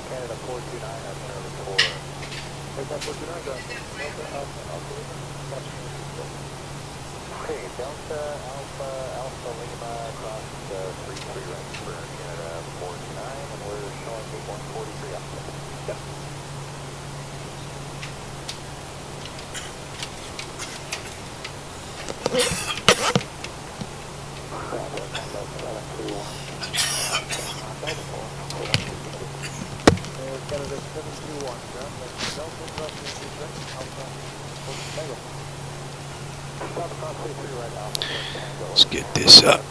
Canada 429, I've been over for. Okay, Delta Alpha Alpha Lima across the 33 right for Canada 429, and we're showing me 143 up there. Yeah. Canada 721, Delta crossing the right, Alpha, Tango. South across 33 right, Alpha, Tango. Let's get this up.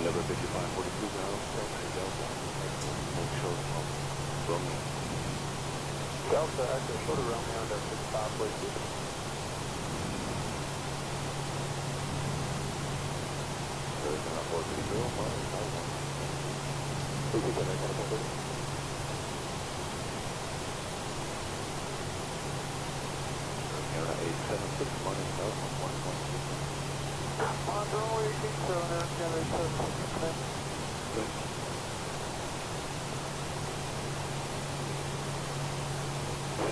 Number 5542 ground, Delta, Romeo. Delta, actually, shorter Romeo, that's 5542. There's an upward to go, we can get that kind of Canada 876, minus Delta, 1.2. Control 18, so now Canada 766.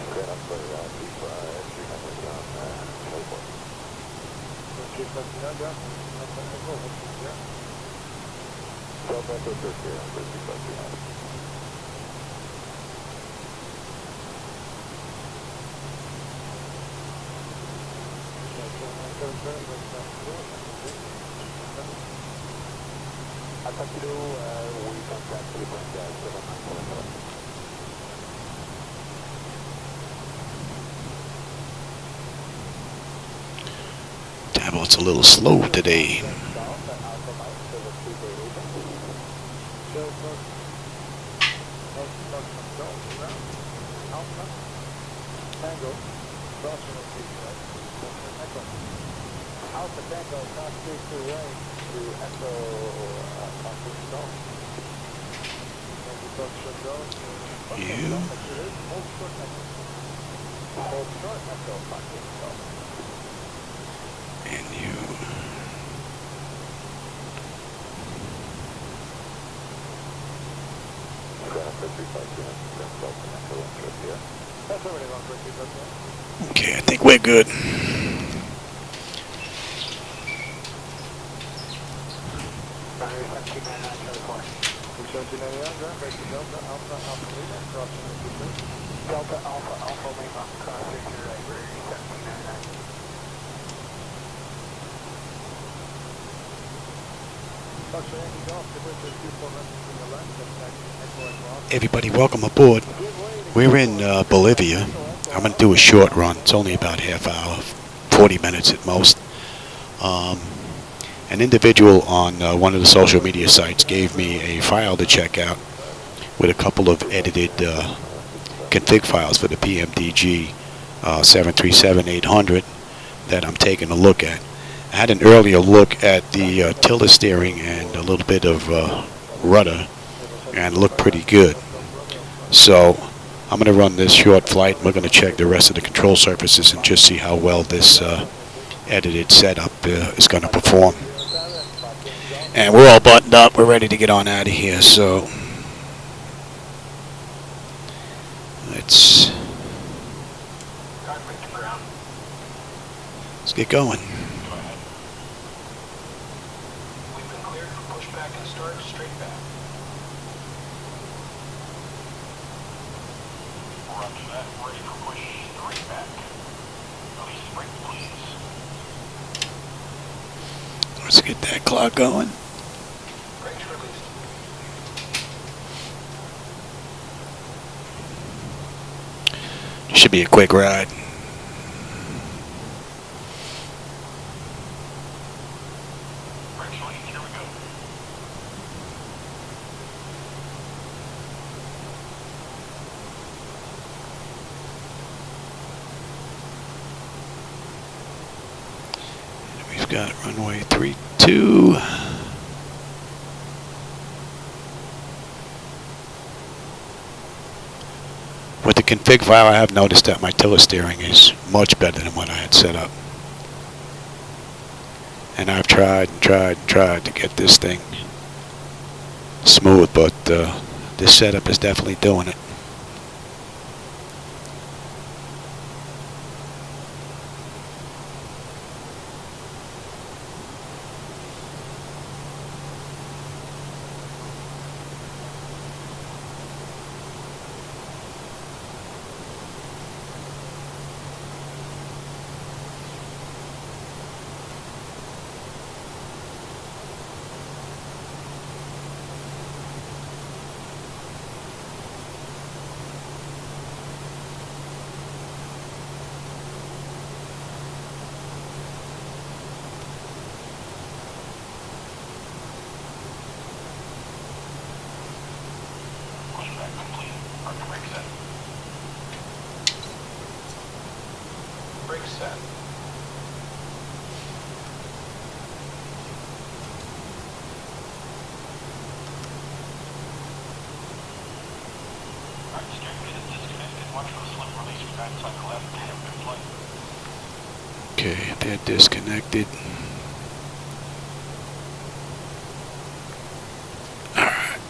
Grand up for B5, 300 down, Shelbourne. Delta Echo Search here, for B539. Atakido, we contact the brand 797. Tablet's a little slow today. Alpha Tango, cross 32 right to Echo Foxtrot Stone. You. Hold short Echo Foxtrot Stone. And you. Okay, I think we're good. Delta Alpha Alpha Lima, cross 32 right, we're 1799. Everybody, welcome aboard. We're in Bolivia. I'm going to do a short run. It's only about half hour, 40 minutes at most. An individual on one of the social media sites gave me a file to check out with a couple of edited config files for the PMDG 737-800 that I'm taking a look at. I had an earlier look at the tiller steering and a little bit of rudder, and it looked pretty good. So I'm going to run this short flight, and we're going to check the rest of the control surfaces and just see how well this edited setup is going to perform. And we're all buttoned up. We're ready to get on out of here. So let's get going. We've been cleared for pushback and start straight back. Roger that. Ready for push straight back. Release brake, please. Let's get that clock going. Brakes released. Should be a quick ride. Brakes released. Here we go. We've got runway 32. With the config file, I have noticed that my tiller steering is much better than what I had set up. And I've tried and tried and tried to get this thing smooth, but this setup is definitely doing it. Pushback complete. Parking brake set. Brake set. Alright, steering wheel is disconnected. Watch for the slip release from guidance on the left. Have a good flight. Okay, they're disconnected. Alright.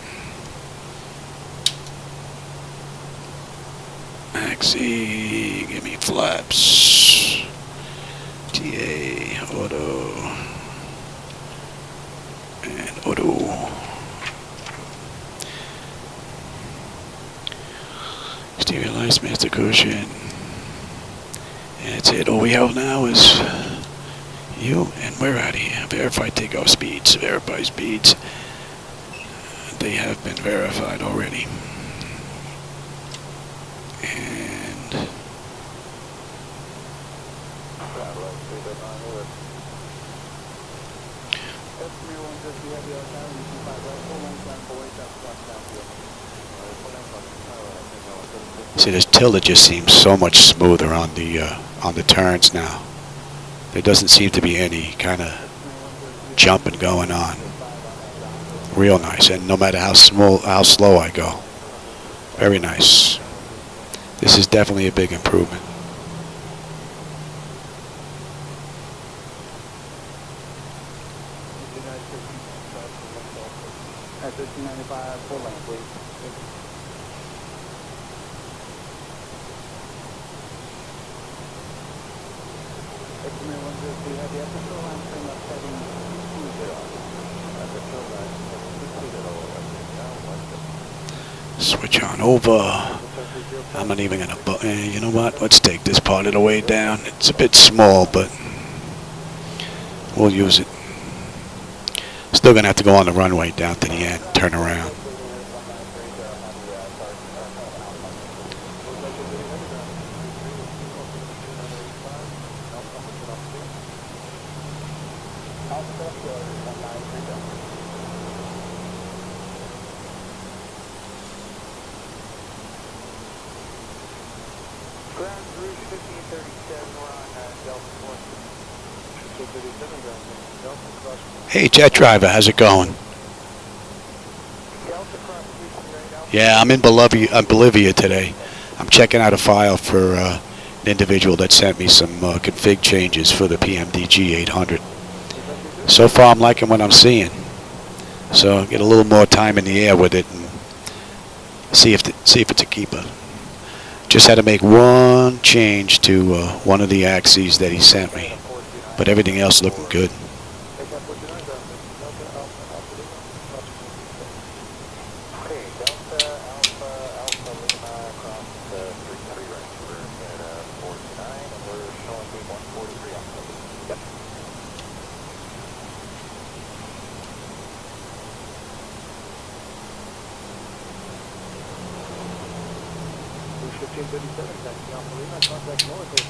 Maxi, give me flaps. TA, auto. And auto. Exterior lights, master cushion. And that's it. All we have now is you, and we're out of here. Verify takeoff speeds. Verify speeds. They have been verified already. And see, this tiller just seems so much smoother on the turns now. There doesn't seem to be any kind of jumping going on. Real nice, and no matter how slow I go, very nice. This is definitely a big improvement. At 1395, full lane, please. Extreme 102, have the upper shoreline trim up heading 20. Switch on over. I'm not even gonna. You know what? Let's take this part of the way down. It's a bit small, but we'll use it. Still gonna have to go on the runway down to the end, turn around. Ground Rouge 1537, we're on Delta 4. 1537, ground Delta cross. Hey, jet driver, how's it going? Delta cross 3 right out. Yeah, I'm in Bolivia today. I'm checking out a file for an individual that sent me some config changes for the PMDG 800. So far, I'm liking what I'm seeing. So get a little more time in the air with it and see if it's a keeper. Just had to make one change to one of the axes that he sent me, but everything else looking good. Okay, Delta Alpha Alpha Lima across 33 right for Canada 49, and we're showing gate 143 Alpha. Yep. Blue 1537, taxi Alpha Lima, contact north of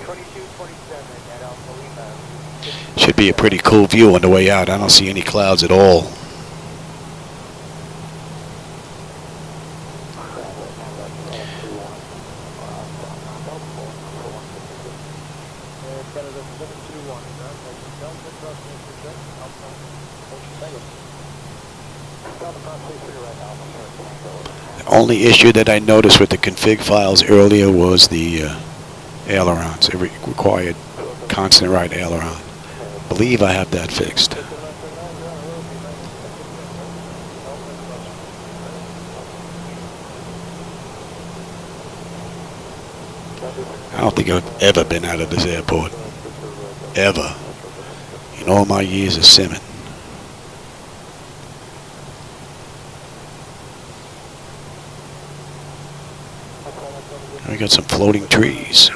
2227 at Alpha Lima. Should be a pretty cool view on the way out. I don't see any clouds at all. The only issue that I noticed with the config files earlier was the ailerons. It required constant right aileron. I believe I have that fixed. I don't think I've ever been out of this airport. Ever. In all my years of simming. We got some floating trees.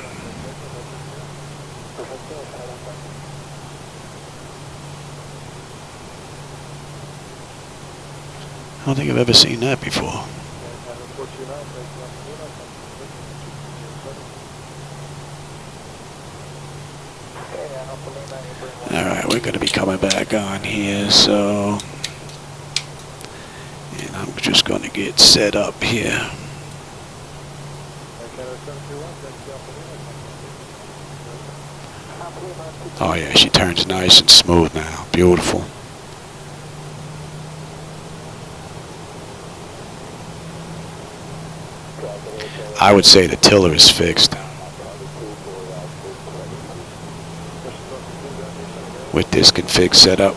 I don't think I've ever seen that before. Alright, we're going to be coming back on here, so... And I'm just going to get set up here. Oh yeah, she turns nice and smooth now. Beautiful. I would say the tiller is fixed. With this config set up.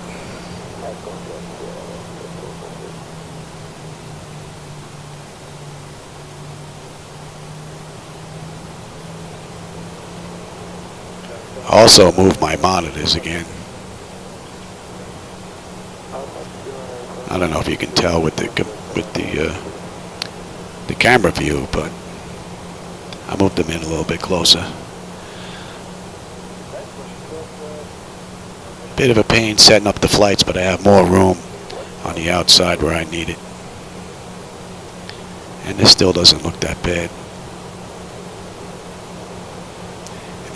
Also move my monitors again. I don't know if you can tell with the camera view, but I moved them in a little bit closer. Bit of a pain setting up the flights, but I have more room on the outside where I need it. And this still doesn't look that bad.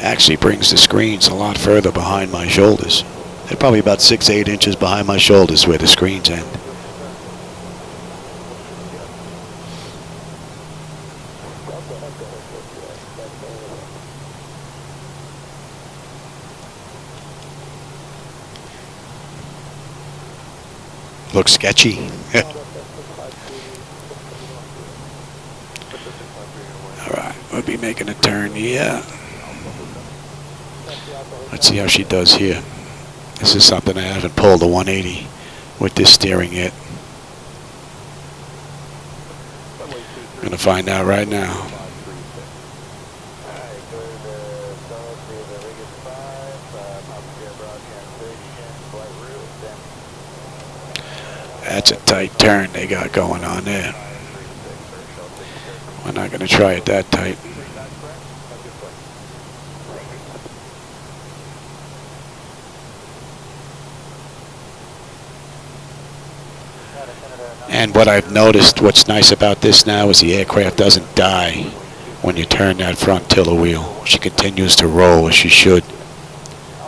Actually brings the screens a lot further behind my shoulders. They're probably about 6-8 inches behind my shoulders where the screens end. Looks sketchy. Alright, we'll be making a turn here. Let's see how she does here. This is something I haven't pulled a 180 with this steering yet. I'm going to find out right now. That's a tight turn they got going on there. We're not going to try it that tight. And what I've noticed, what's nice about this now is the aircraft doesn't die when you turn that front tiller wheel. She continues to roll as she should.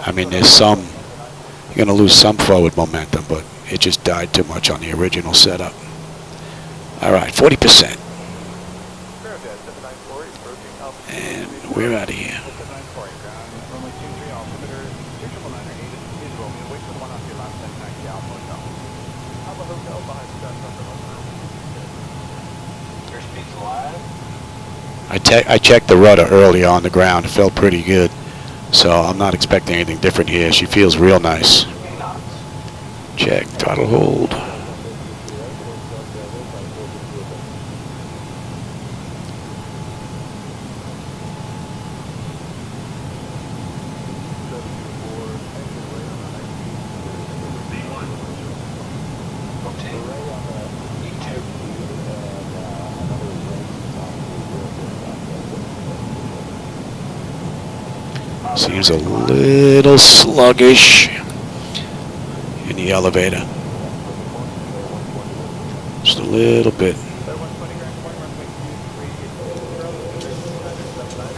I mean, there's some, you're going to lose some forward momentum, but it just died too much on the original setup. All right, 40%. And we're out of here. I checked the rudder earlier on the ground. It felt pretty good. So I'm not expecting anything different here. She feels real nice. Check, throttle hold. Seems a little sluggish in the elevator. Just a little bit.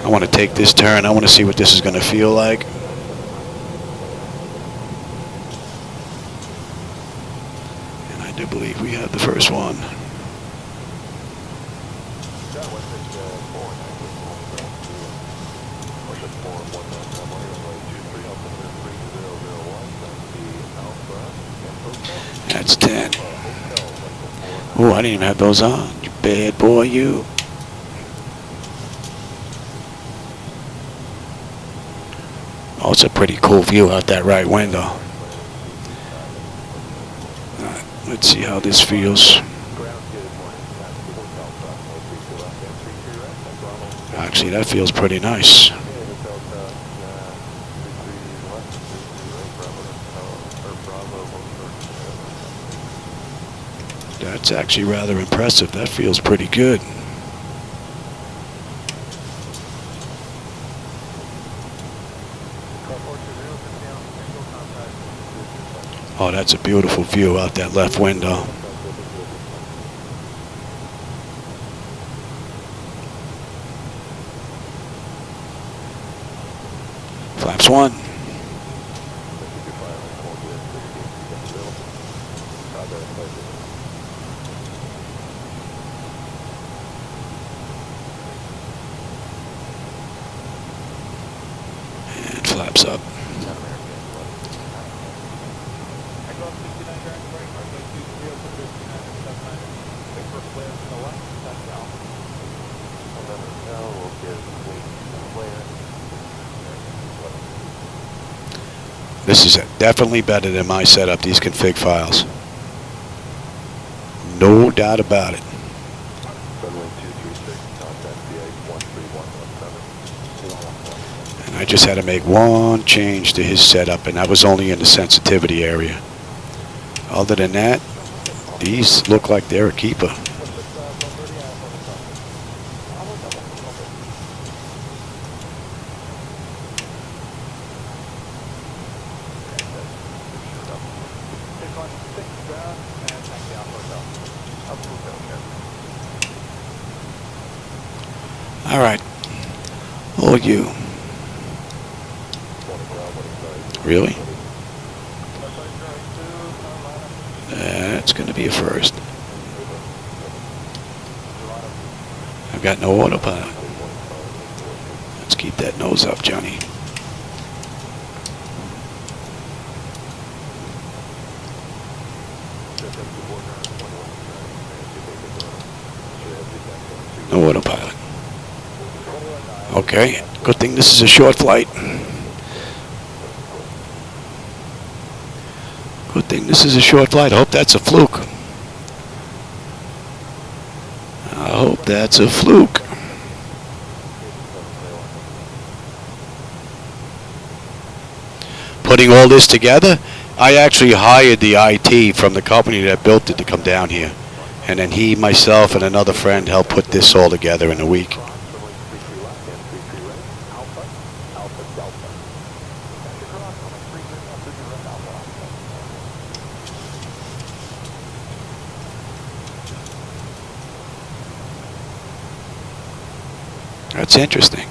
I want to take this turn. I want to see what this is going to feel like. And I do believe we have the first one. That's 10. Oh, I didn't even have those on. You bad boy, you. Oh, it's a pretty cool view out that right window. All right, let's see how this feels. Actually, that feels pretty nice. That's actually rather impressive. That feels pretty good. Oh, that's a beautiful view out that left window. Flaps 1. And flaps up. This is definitely better than my setup, these config files. No doubt about it. And I just had to make one change to his setup, and that was only in the sensitivity area. Other than that, these look like they're a keeper. All right. Oh, you. Really? That's going to be a first. I've got no autopilot. Let's keep that nose up, Johnny. No autopilot. Okay, good thing this is a short flight. Good thing this is a short flight. I hope that's a fluke. I hope that's a fluke. Putting all this together, I actually hired the IT from the company that built it to come down here. And then he, myself, and another friend helped put this all together in a week. That's interesting.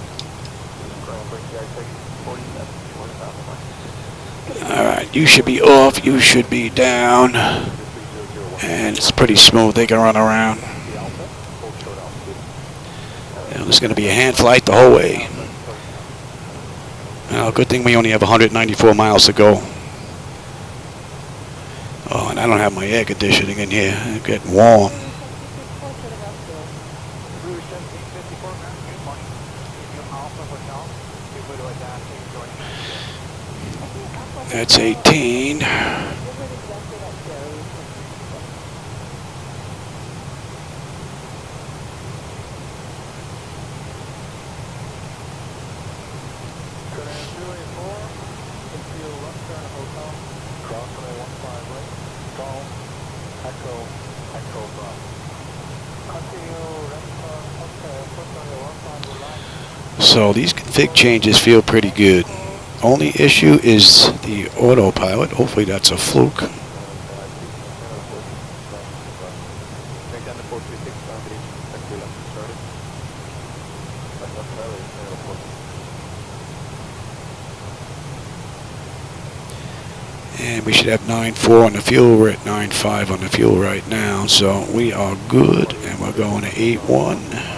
All right, you should be off, you should be down. And it's pretty smooth, they can run around. And there's going to be a hand flight the whole way. Well, good thing we only have 194 miles to go. Oh, and I don't have my air conditioning in here. It's getting warm. That's 18. So these config changes feel pretty good. Only issue is the autopilot. Hopefully that's a fluke. And we should have 9.4 on the fuel. We're at 9.5 on the fuel right now. So we are good. And we're going to 8.1.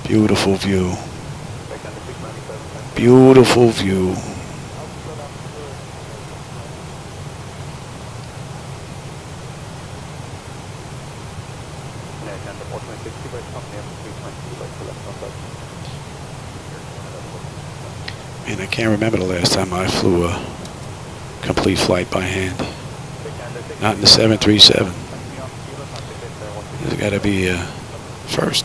Beautiful view. Beautiful view. And I can't remember the last time I flew a complete flight by hand. Not in the 737. There's got to be a first.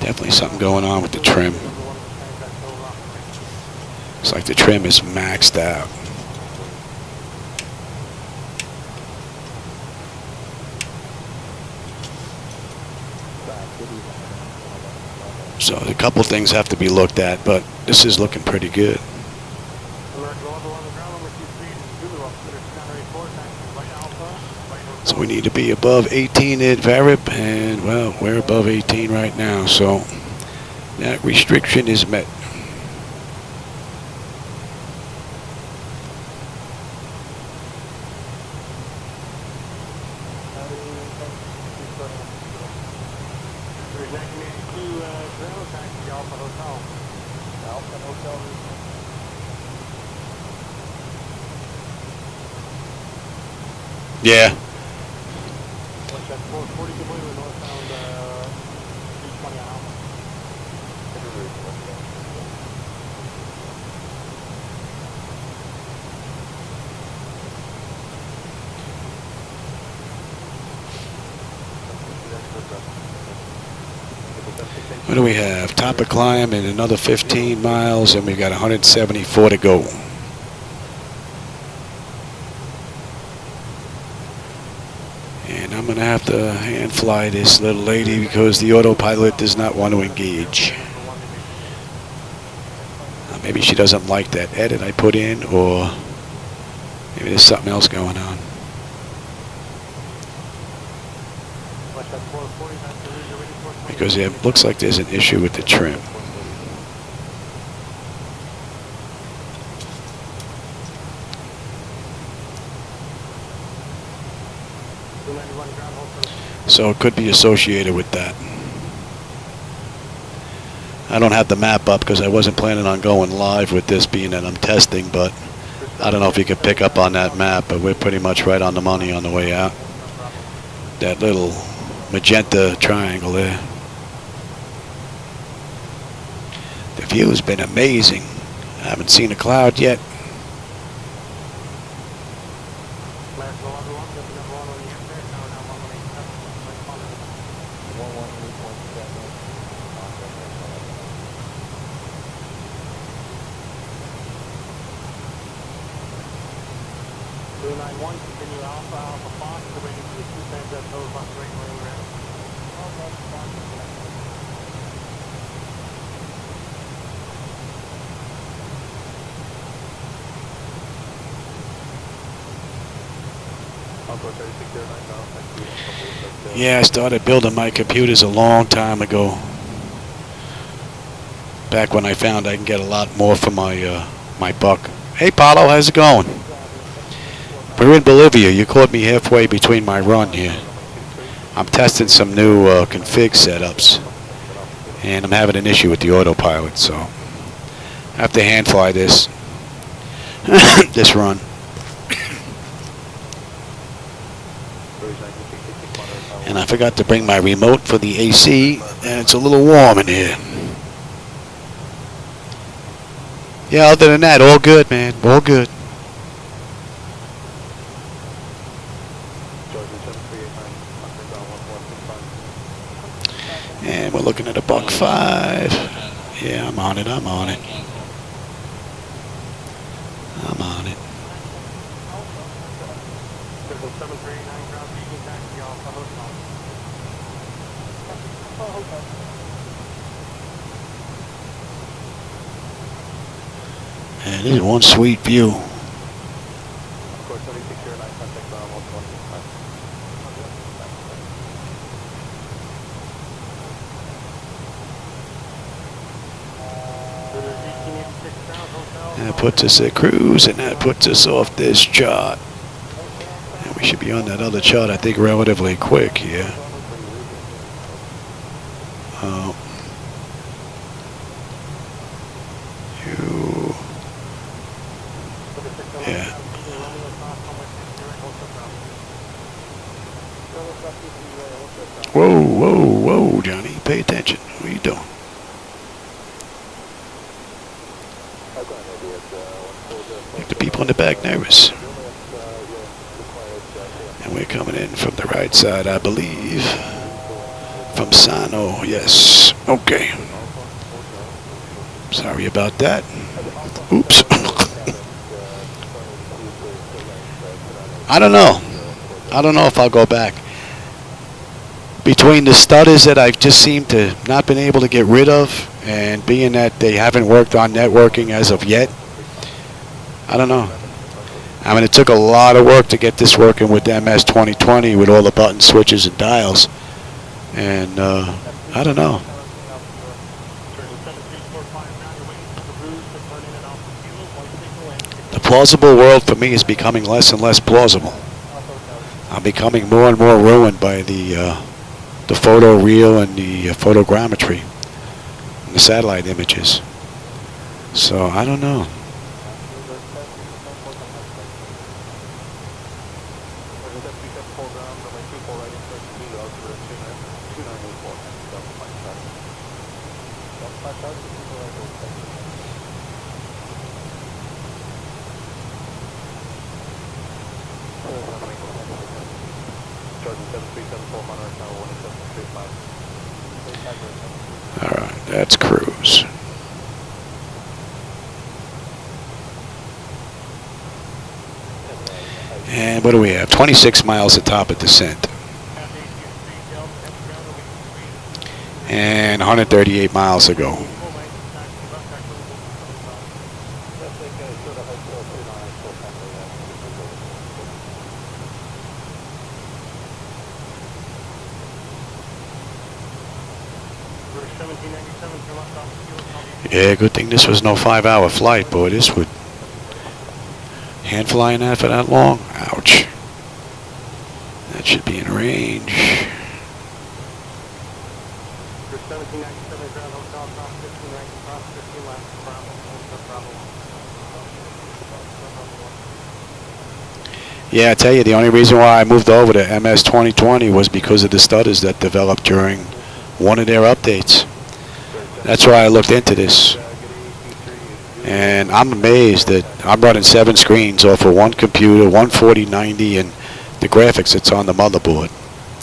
Definitely something going on with the trim. It's like the trim is maxed out. So a couple things have to be looked at, but this is looking pretty good. So we need to be above 18 at Varip, and well, we're above 18 right now, so that restriction is met. Yeah. What do we have? Top of climb and another 15 miles, and we've got 174 to go. And I'm going to have to hand fly this little lady because the autopilot does not want to engage. Maybe she doesn't like that edit I put in, or maybe there's something else going on. Because it looks like there's an issue with the trim. So it could be associated with that. I don't have the map up because I wasn't planning on going live with this, being that I'm testing, but I don't know if you can pick up on that map, but we're pretty much right on the money on the way out. That little magenta triangle there. The view has been amazing. I haven't seen a cloud yet. Yeah, I started building my computers a long time ago. Back when I found I can get a lot more for my my buck. Hey, Paulo, how's it going? We're in Bolivia. You caught me halfway between my run here. I'm testing some new config setups, and I'm having an issue with the autopilot, so I have to hand fly this this run. And I forgot to bring my remote for the AC, and it's a little warm in here. Yeah, other than that, all good, man. All good. And we're looking at a $1.5. Yeah, I'm on it. I'm on it. I'm on it. And this is one sweet view. That puts us at cruise, and that puts us off this chart. And we should be on that other chart, I think, relatively quick here. Yeah. Whoa, whoa, whoa, Johnny. Pay attention. What are you doing? Make the people in the back nervous. And we're coming in from the right side, I believe. From Sano, yes. Okay. Sorry about that. Oops. I don't know. I don't know if I'll go back. Between the stutters that I've just seemed to not been able to get rid of, and being that they haven't worked on networking as of yet, I don't know. I mean, it took a lot of work to get this working with MS 2020 with all the button switches and dials. And I don't know. The plausible world for me is becoming less and less plausible. I'm becoming more and more ruined by the photo reel and the photogrammetry and the satellite images. So I don't know. All right, that's cruise. And what do we have? 26 miles at top of descent. And 138 miles ago. Yeah, good thing this was no 5-hour flight, boy. This would hand flying that for that long. Ouch. That should be in range. Yeah, I tell you, the only reason why I moved over to MS 2020 was because of the stutters that developed during one of their updates. That's why I looked into this. And I'm amazed that I'm running 7 screens off of one computer, one 4090, and the graphics that's on the motherboard.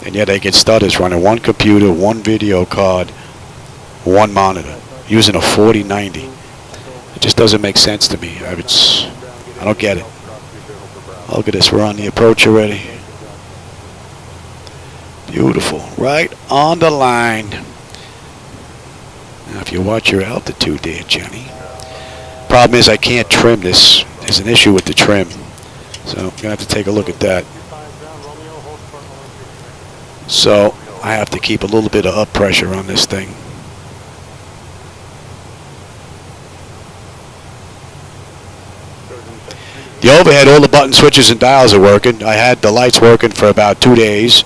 And yet I get stutters running one computer, one video card, one monitor, using a 4090. It just doesn't make sense to me. I don't get it. Look at this, we're on the approach already. Beautiful, right on the line. Now if you watch your altitude there, Johnny. Problem is I can't trim this. There's an issue with the trim. So I'm going to have to take a look at that. So I have to keep a little bit of up pressure on this thing. The overhead, all the button switches and dials are working. I had the lights working for about 2 days,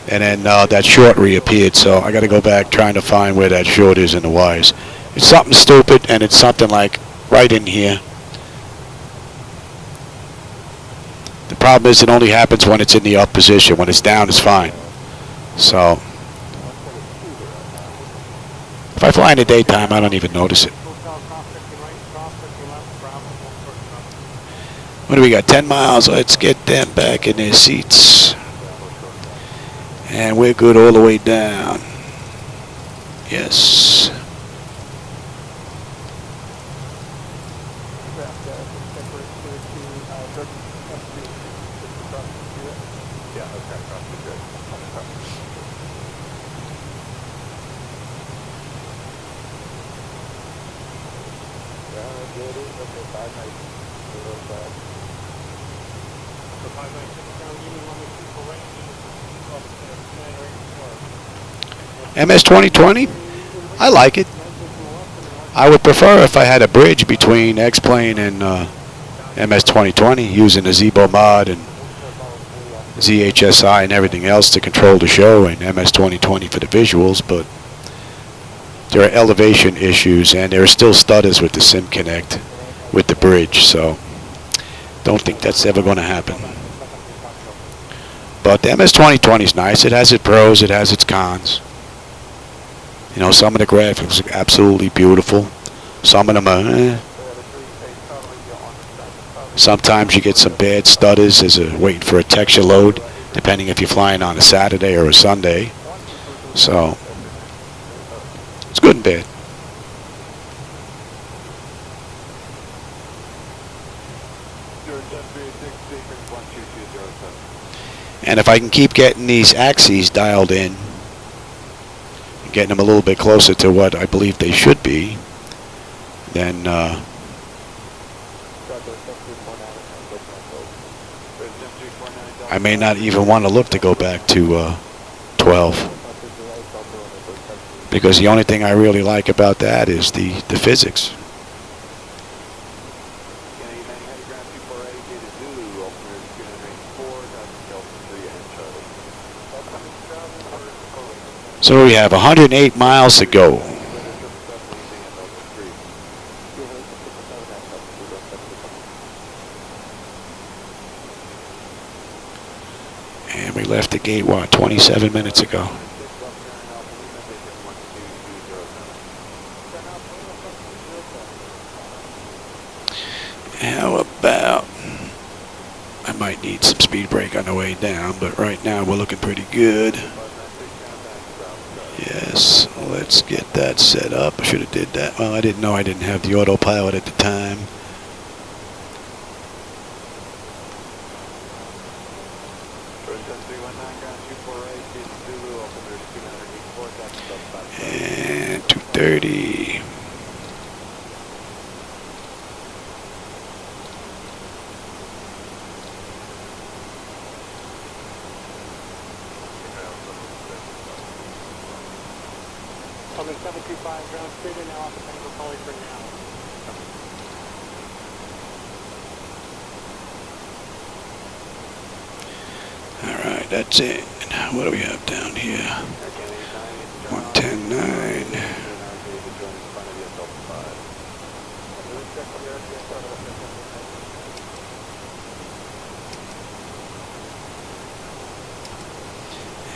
and then that short reappeared, so I got to go back trying to find where that short is in the wires. It's something stupid, and it's something like right in here. The problem is it only happens when it's in the up position. When it's down, it's fine. So if I fly in the daytime, I don't even notice it. What do we got? 10 miles. Let's get them back in their seats. And we're good all the way down. Yes. MS 2020, I like it. I would prefer if I had a bridge between X-Plane and MS 2020 using the Zebo mod and ZHSI and everything else to control the show, and MS 2020 for the visuals, but there are elevation issues and there are still stutters with the Sim Connect with the bridge, so don't think that's ever going to happen. But the MS 2020 is nice. It has its pros, it has its cons. You know, some of the graphics are absolutely beautiful. Some of them are Sometimes you get some bad stutters as a waiting for a texture load, depending if you're flying on a Saturday or a Sunday. So it's good and bad. And if I can keep getting these axes dialed in, getting them a little bit closer to what I believe they should be, then I may not even want to look to go back to 12. Because the only thing I really like about that is the physics. So we have 108 miles to go. And we left the gate, what, 27 minutes ago. How about, I might need some speed brake on the way down, but right now we're looking pretty good. Yes, let's get that set up. I should have did that. Well, I didn't know I didn't have the autopilot at the time. And 230. Coming 725 ground straight in now off the Tango Poly for now. Alright, that's it. What do we have down here? 110.9.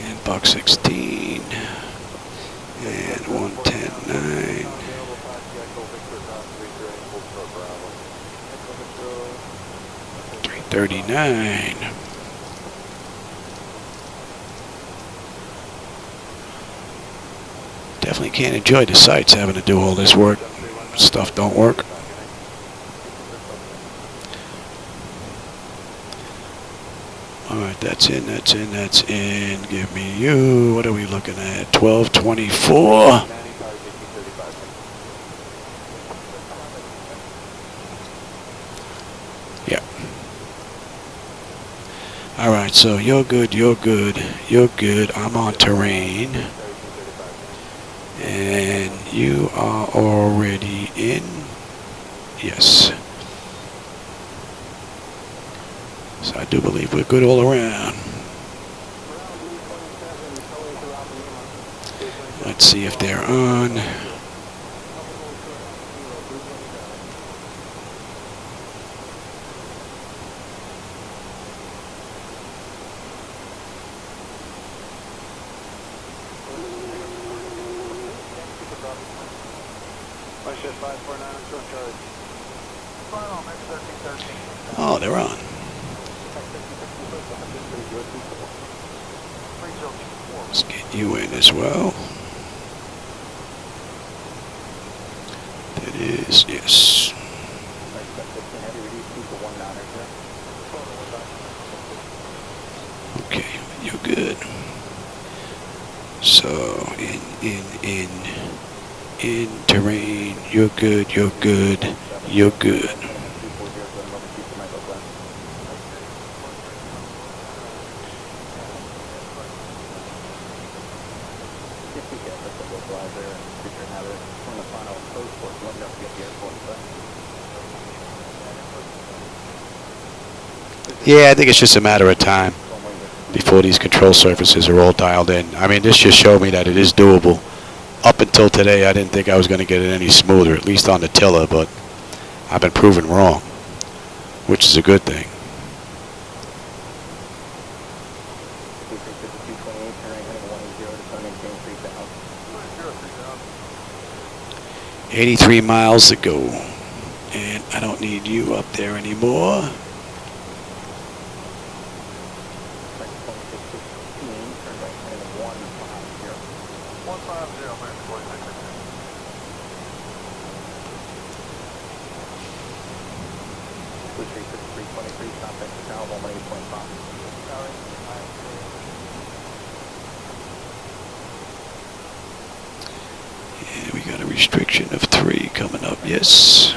And buck 16. And 110.9. 339. Definitely can't enjoy the sights having to do all this work. Stuff don't work. Alright, that's in, that's in, that's in. Give me you. What are we looking at? 1224. Yeah. Alright, so you're good, you're good, you're good. I'm on terrain. And you are already in. Yes. So I do believe we're good all around. Let's see if they're on. Oh, they're on. Let's get you in as well. That is, yes. Okay, you're good. So, in terrain, you're good, you're good, you're good. Yeah, I think it's just a matter of time before these control surfaces are all dialed in. I mean, this just showed me that it is doable. Up until today, I didn't think I was going to get it any smoother, at least on the tiller, but I've been proven wrong, which is a good thing. $83 miles to go, and I don't need you up there anymore. Yeah, we got a restriction of 3 coming up, yes.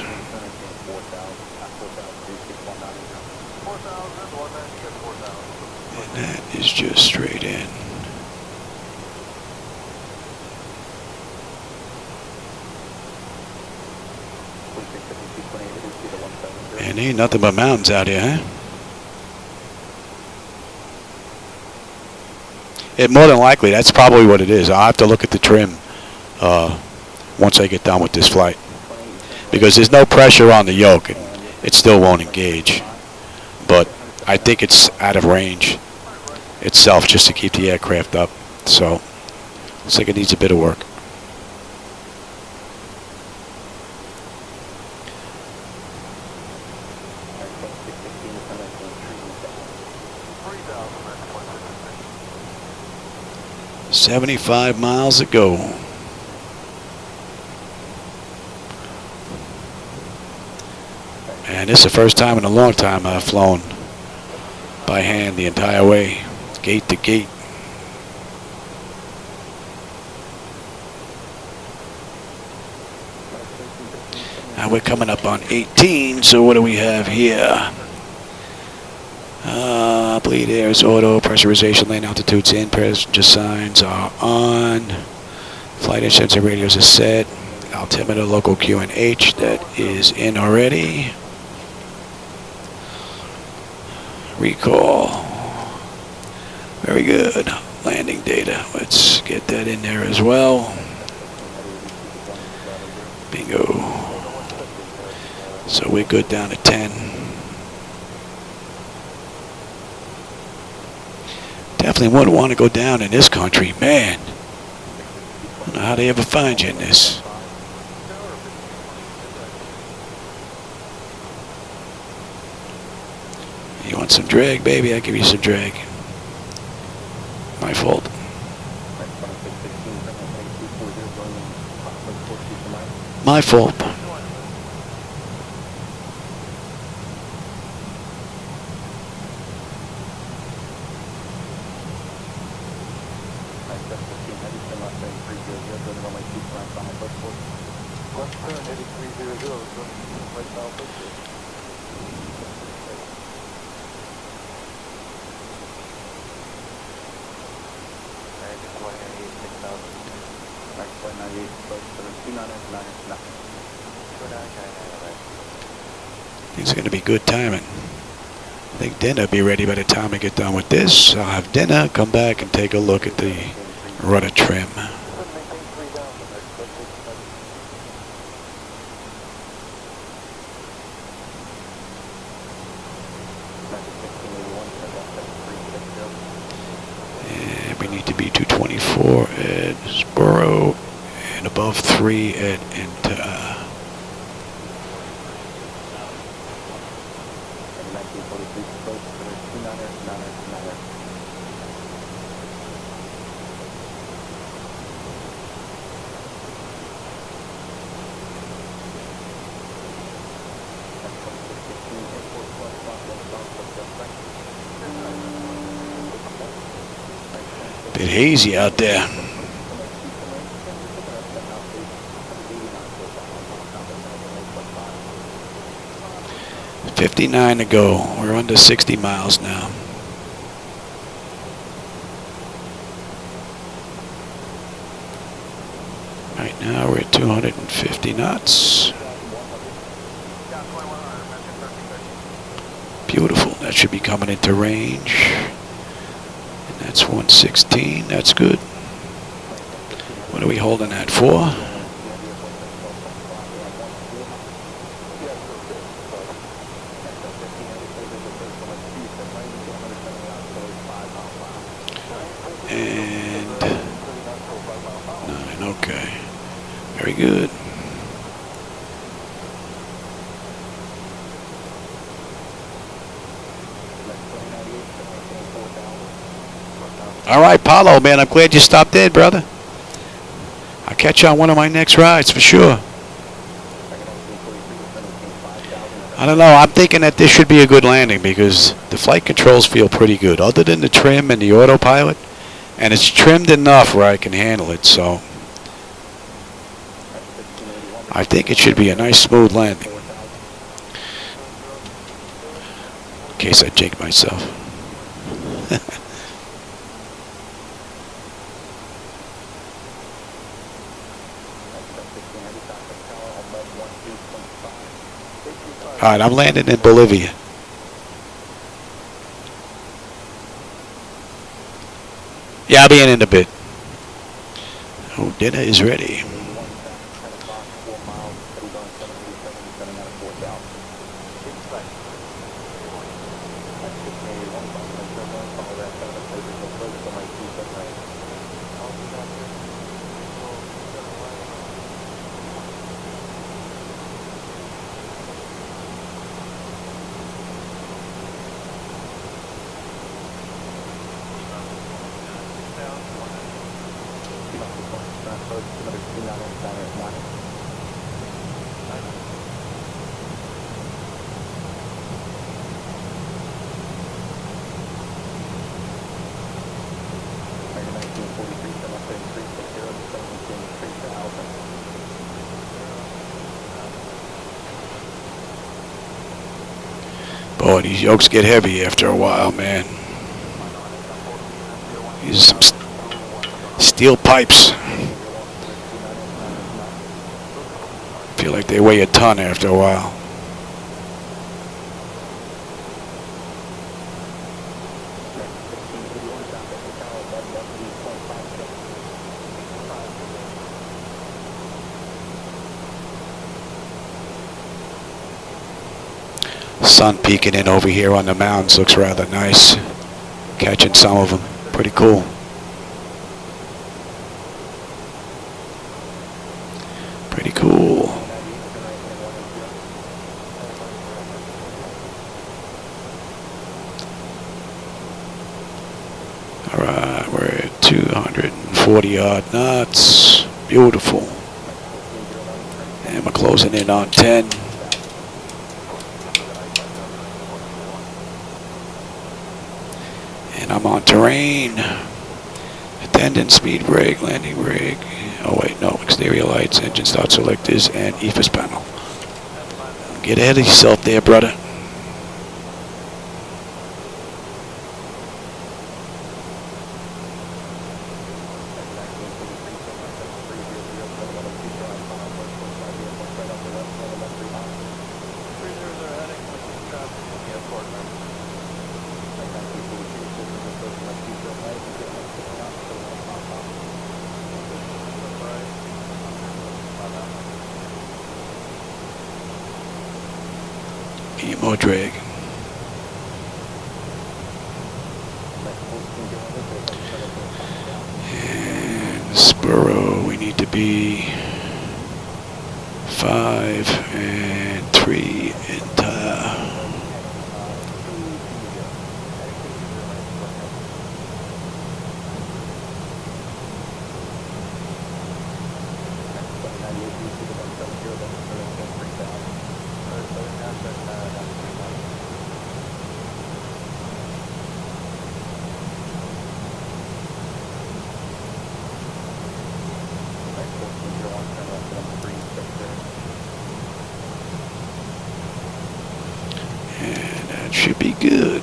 And that is just straight in. And ain't nothing but mountains out here, huh? More than likely, that's probably what it is. I'll have to look at the trim once I get done with this flight. Because there's no pressure on the yoke, and it still won't engage. But I think it's out of range itself just to keep the aircraft up. So, looks like it needs a bit of work. $75 miles to go. And this is the first time in a long time I've flown by hand the entire way, gate to gate. Now we're coming up on 18, so what do we have here? Bleed air is auto, pressurization, lane altitudes in, passenger signs are on, flight instruments and radios are set, altimeter, local QNH, that is in already. Recall, very good. Landing data, let's get that in there as well. Bingo. So we're good down to 10. Definitely wouldn't want to go down in this country, man. I don't know how they ever find you in this. You want some drag, baby? I'll give you some drag. My fault. My fault. It's going to be good timing. I think dinner will be ready by the time I get done with this. I'll have dinner, come back and take a look at the rudder trim. And we need to be 224 at Sparrow and above 3 at Inter. Bit hazy out there. 59 to go. We're under 60 miles now. Right now we're at 250 knots. Beautiful. That should be coming into range. And that's 116. That's good. What are we holding that for? And 9. Okay. Very good. All right, Paulo, man, I'm glad you stopped in, brother. I'll catch you on one of my next rides for sure. I don't know. I'm thinking that this should be a good landing because the flight controls feel pretty good, other than the trim and the autopilot. And it's trimmed enough where I can handle it, so I think it should be a nice, smooth landing. In case I jinx myself. All right, I'm landing in Bolivia. Yeah, I'll be in a bit. Oh, dinner is ready. Boy, these yokes get heavy after a while, man. These are some steel pipes. Feel like they weigh a ton after a while. Sun peeking in over here on the mountains looks rather nice. Catching some of them. Pretty cool. Pretty cool. Alright, we're at 240 odd knots. Beautiful. And we're closing in on 10. And I'm on terrain. Attendant, speed brake, landing brake. Oh wait, no, exterior lights, engine start selectors, and EFIS panel. Get ahead of yourself there, brother. Emo drag. And Spurrow, we need to be 5 and 3 in tire. And that should be good.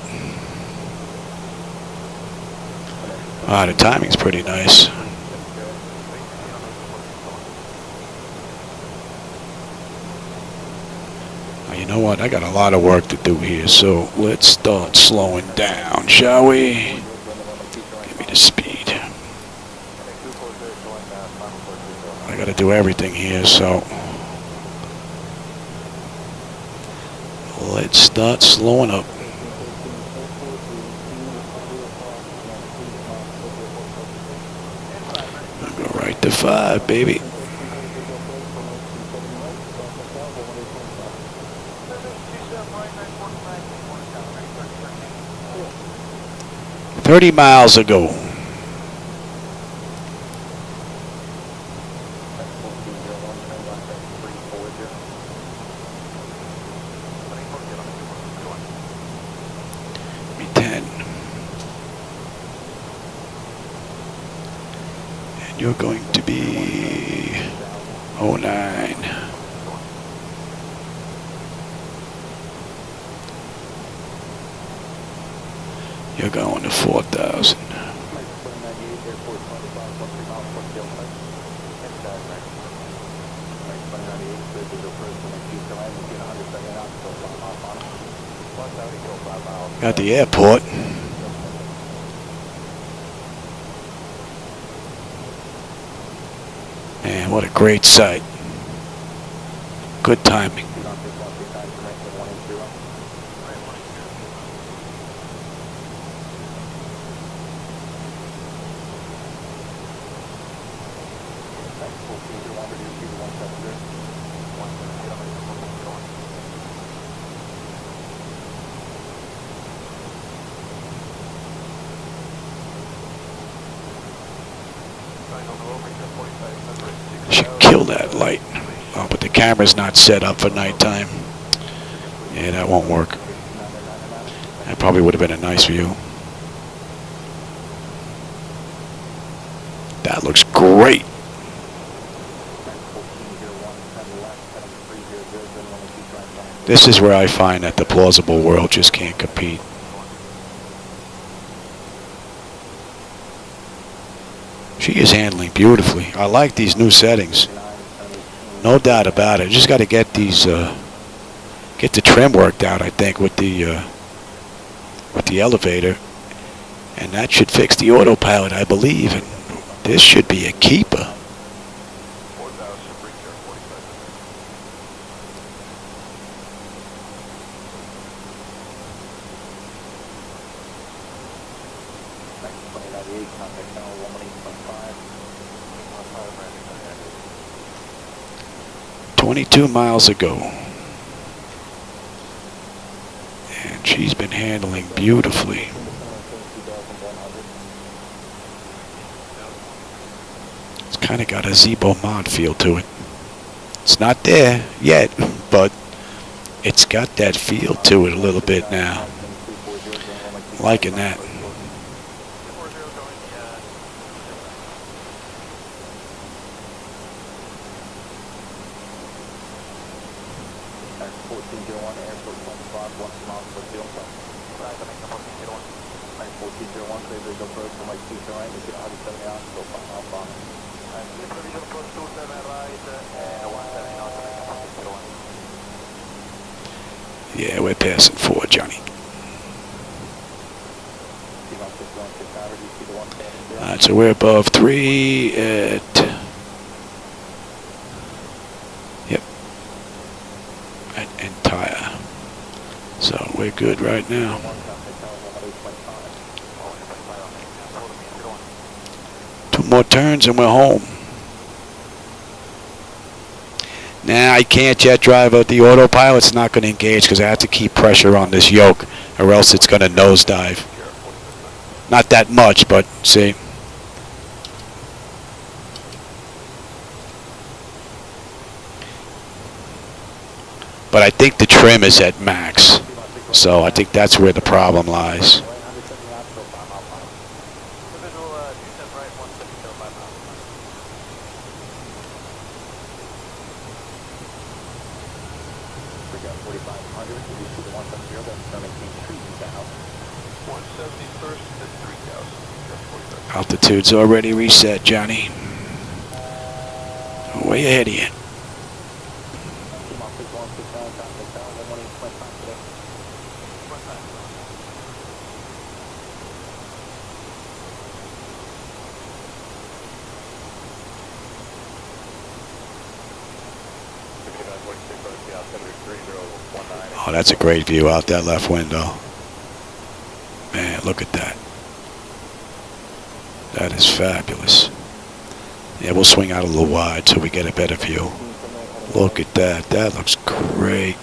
Ah, the timing's pretty nice. You know what? I got a lot of work to do here, so let's start slowing down, shall we? Give me the speed. I got to do everything here, so let's start slowing up. I'll go right to 5, baby. 30 miles ago. Be 10. And you're going to be 09. You're going to 4,000. Got the airport. Man, what a great sight. Good timing. Should kill that light. Oh, but the camera's not set up for nighttime. Yeah, that won't work. That probably would have been a nice view. That looks great. This is where I find that the plausible world just can't compete. She is handling beautifully. I like these new settings. No doubt about it. Just got to get these, get the trim worked out, I think, with the elevator. And that should fix the autopilot, I believe. And this should be a keeper. "22 miles ago." And she's been handling beautifully. It's kind of got a Zebo mod feel to it. It's not there yet, but it's got that feel to it a little bit now. Liking that. Yeah, we're passing 4, Johnny. Alright, so we're above 3 at... Yep. At entire. we're good right now. Two more turns and we're home. Now I can't jet drive out the autopilot's not going to engage because I have to keep pressure on this yoke or else it's going to nosedive. Not that much, but see. But I think the trim is at max. So I think that's where the problem lies. Altitude's already reset, Johnny. Way ahead of you. Oh, that's a great view out that left window. Man, look at that. That is fabulous. Yeah, we'll swing out a little wide so we get a better view. Look at that. That looks great.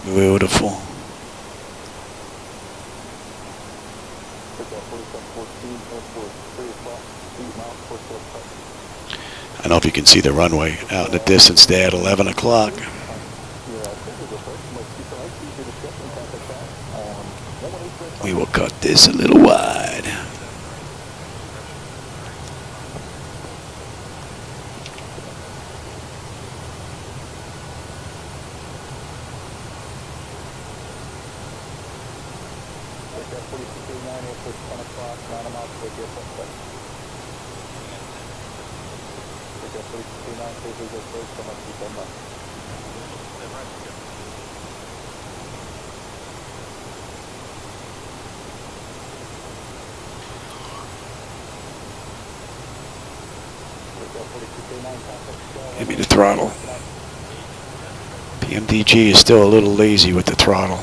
Beautiful. I don't know if you can see the runway out in the distance there at 11 o'clock. We will cut this a little wide. Give me the throttle. PMDG is still a little lazy with the throttle.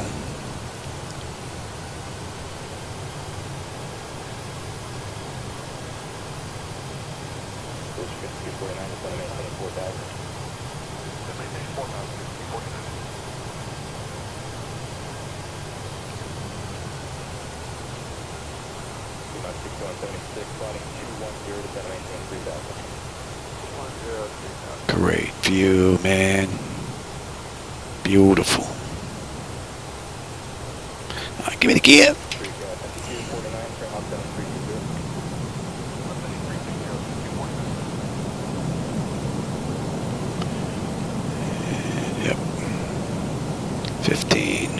Great view, man. Beautiful. All right, give me the gear. Yep. 15.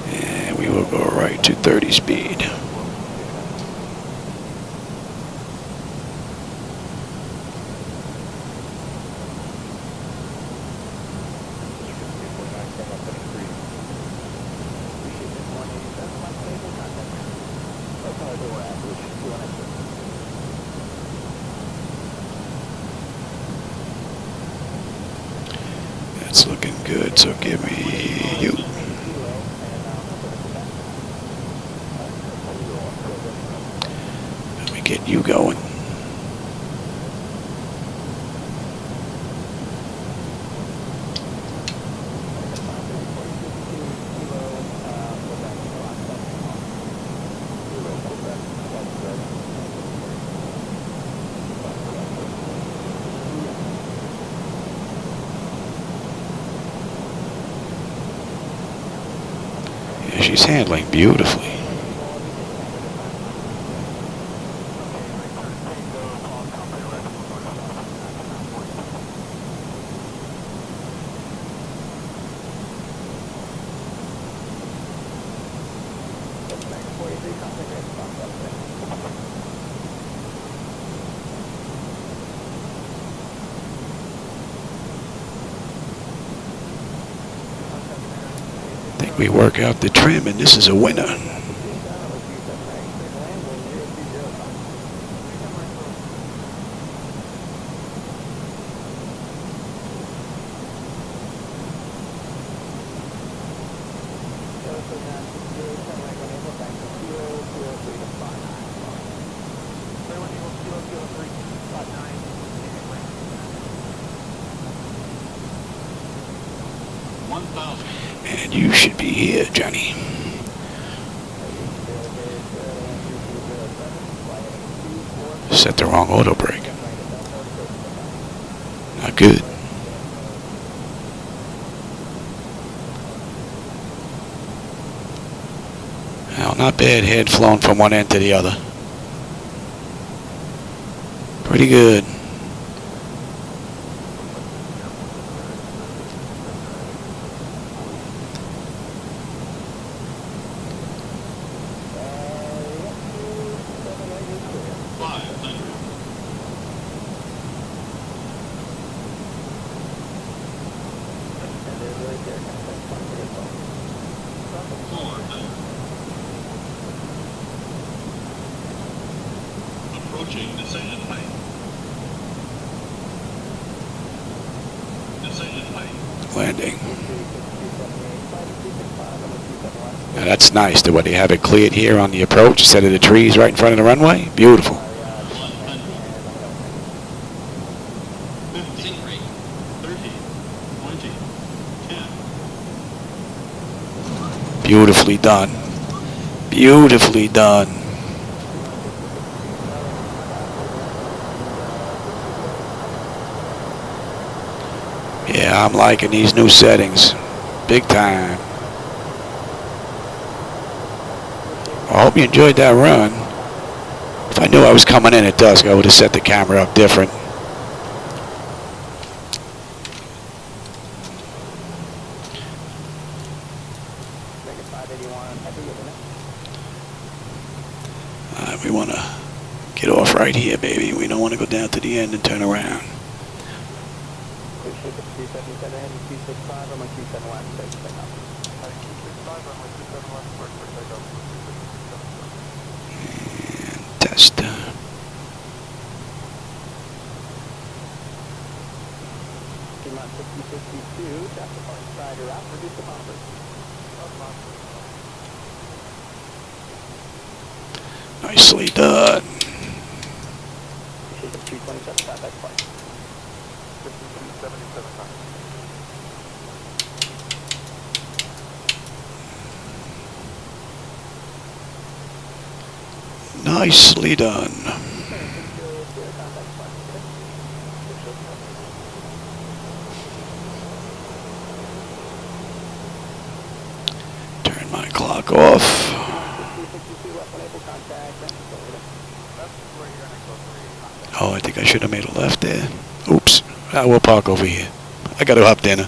And we will go right to 30 speed. That's looking good, so give me you. Let me get you going. She's handling beautifully. I think we work out the trim, and this is a winner. And you should be here, Johnny. Set the wrong auto brake. Not good. Well, not bad. Head flown from one end to the other. Pretty good. Approaching descendant height. Descendant height. Landing. Now that's nice. The way they have it cleared here on the approach instead of the trees right in front of the runway. Beautiful. 15, 30, 20, 10. Beautifully done. Beautifully done. Yeah, I'm liking these new settings. Big time. I hope you enjoyed that run. If I knew I was coming in at dusk, I would have set the camera up different. We want to get off right here, baby. We don't want to go down to the end and turn around. And test. Nicely done. Nicely done. Turn my clock off. Oh, I think I should have made a left there. Oops. We'll park over here. I got to have dinner.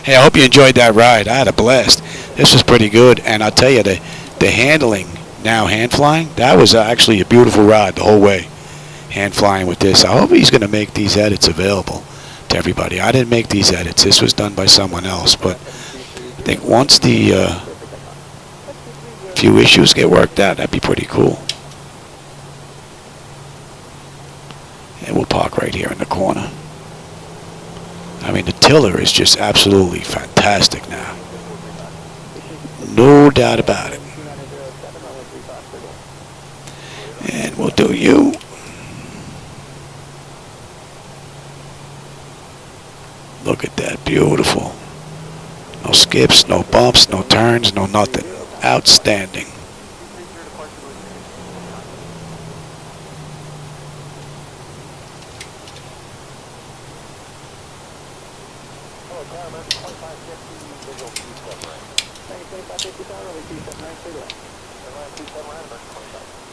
Hey, I hope you enjoyed that ride. I had a blast. This was pretty good. And I'll tell you, the handling, now hand flying, that was actually a beautiful ride the whole way. Hand flying with this. I hope he's going to make these edits available to everybody. I didn't make these edits. This was done by someone else. But I think once the few issues get worked out, that'd be pretty cool. And we'll park right here in the corner. I mean, the tiller is just absolutely fantastic now. No doubt about it. And we'll do you. Look at that, beautiful. No skips, no bumps, no turns, no nothing. Outstanding.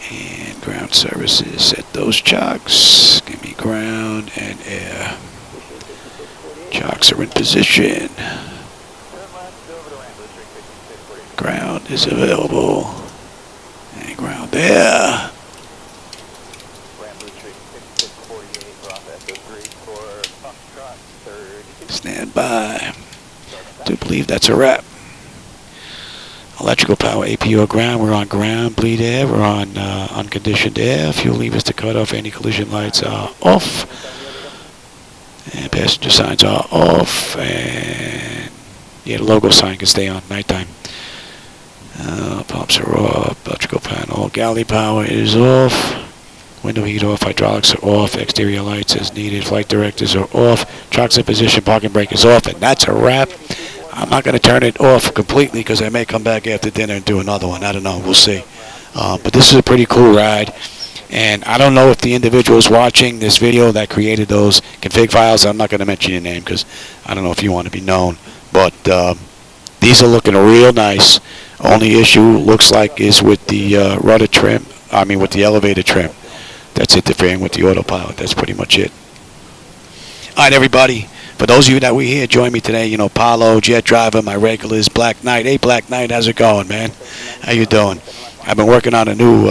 And ground services, set those chocks. Give me ground and air. Chocks are in position. Ground is available. down there. Rambo Tree 6648, Roth SO3 for Foxtrot 30. Stand by. Do believe that's a wrap. Electrical power, APO ground. We're on ground, bleed air. We're on unconditioned air. Fuel levers to cut off. Any collision lights are off. And passenger signs are off. And yeah, the logo sign can stay on nighttime. Pumps are off. Electrical panel. Galley power is off. Window heat off. Hydraulics are off. Exterior lights as needed. Flight directors are off. Trucks in position. Parking brake is off. And that's a wrap. I'm not going to turn it off completely because I may come back after dinner and do another one. I don't know. We'll see. But this is a pretty cool ride. And I don't know if the individuals watching this video that created those config files, I'm not going to mention your name because I don't know if you want to be known. But these are looking real nice. Only issue looks like is with the rudder trim. I mean with the elevator trim. That's interfering with the autopilot. That's pretty much it. All right, everybody. For those of you that were here, join me today. You know, Paulo, Jet Driver, my regulars, Black Knight. Hey, Black Knight, how's it going, man? How you doing? I've been working on a new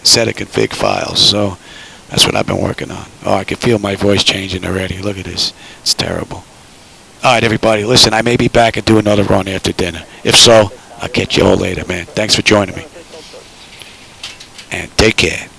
set of config files, so that's what I've been working on. Oh, I can feel my voice changing already. Look at this. It's terrible. All right, everybody, listen, I may be back and do another run after dinner. If so, I'll catch you all later, man. Thanks for joining me. And take care.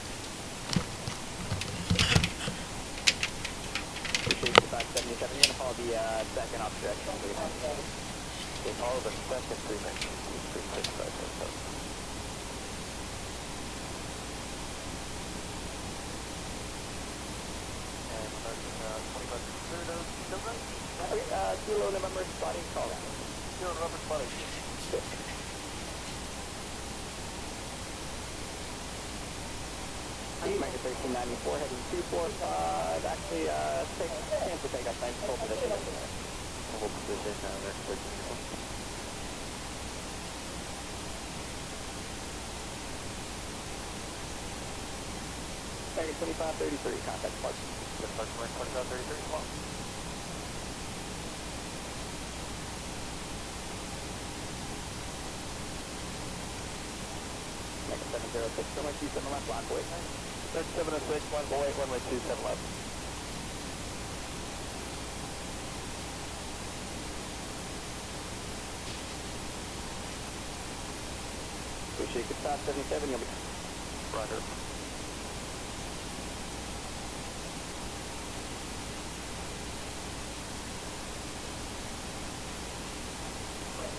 Kilo November spotting call. Kilo November spotting. Mega 1394 heading 245. Actually, cancel takeoff time. Full position. Full position. There's 13. Mega 2533. Contact Park. Park 2533. Come on. Mega 706, runway 27 left, block wait. 706, one boy, runway 27 left. Appreciate good stop, 77, you'll be... Roger.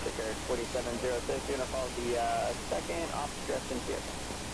Ticker 2706, you're going to follow the second off-direction vehicle.